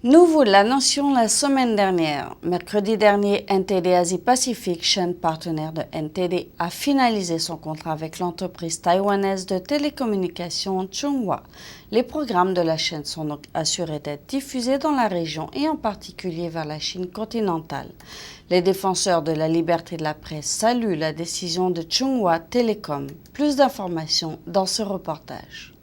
Nous vous l'annoncions la semaine dernière. Mercredi dernier, NTD Asie-Pacifique, chaîne partenaire de NTD, a finalisé son contrat avec l'entreprise taïwanaise de télécommunications Chunghwa. Les programmes de la chaîne sont donc assurés d'être diffusés dans la région et en particulier vers la Chine continentale. Les défenseurs de la liberté de la presse saluent la décision de Chunghwa Telecom. Plus d'informations dans ce reportage.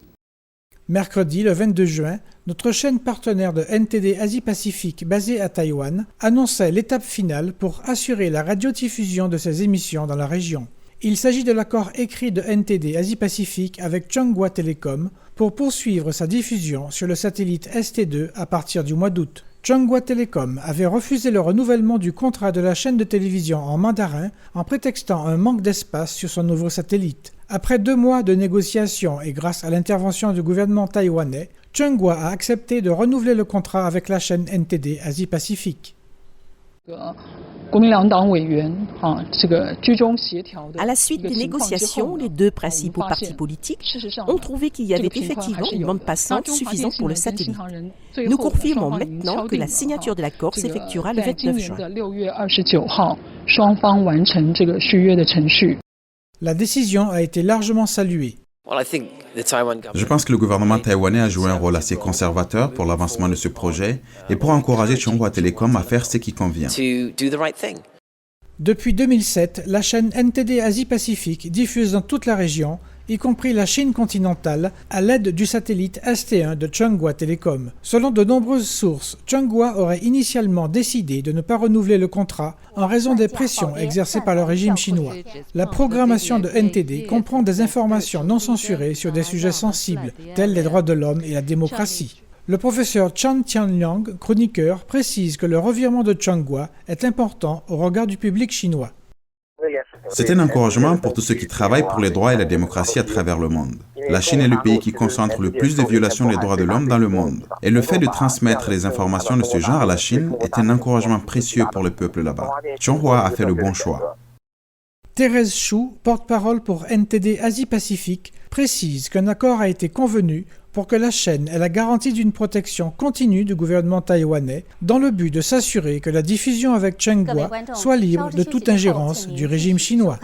Mercredi, le 22 juin, notre chaîne partenaire de NTD Asie-Pacifique basée à Taïwan annonçait l'étape finale pour assurer la radiodiffusion de ses émissions dans la région. Il s'agit de l'accord écrit de NTD Asie-Pacifique avec Chunghwa Telecom pour poursuivre sa diffusion sur le satellite ST2 à partir du mois d'août. Chunghwa Telecom avait refusé le renouvellement du contrat de la chaîne de télévision en mandarin en prétextant un manque d'espace sur son nouveau satellite. Après 2 mois de négociations et grâce à l'intervention du gouvernement taïwanais, Chunghwa a accepté de renouveler le contrat avec la chaîne NTD Asie-Pacifique. À la suite des négociations, les 2 principaux partis politiques ont trouvé qu'il y avait effectivement une bande passante suffisante pour le satellite. Nous confirmons maintenant que la signature de l'accord s'effectuera le 29 juin. La décision a été largement saluée. Je pense que le gouvernement taïwanais a joué un rôle assez conservateur pour l'avancement de ce projet et pour encourager Chunghwa Telecom à faire ce qui convient. Depuis 2007, la chaîne NTD Asie-Pacifique diffuse dans toute la région, y compris la Chine continentale, à l'aide du satellite ST1 de Chunghwa Telecom. Selon de nombreuses sources, Chunghwa aurait initialement décidé de ne pas renouveler le contrat en raison des pressions exercées par le régime chinois. La programmation de NTD comprend des informations non censurées sur des sujets sensibles, tels les droits de l'homme et la démocratie. Le professeur Chan Tianliang, chroniqueur, précise que le revirement de Chunghwa est important au regard du public chinois. C'est un encouragement pour tous ceux qui travaillent pour les droits et la démocratie à travers le monde. La Chine est le pays qui concentre le plus de violations des droits de l'homme dans le monde. Et le fait de transmettre des informations de ce genre à la Chine est un encouragement précieux pour le peuple là-bas. Chunghwa a fait le bon choix. Thérèse Chou, porte-parole pour NTD Asie-Pacifique, précise qu'un accord a été convenu pour que la chaîne ait la garantie d'une protection continue du gouvernement taïwanais dans le but de s'assurer que la diffusion avec Chunghwa soit libre de toute ingérence du régime chinois.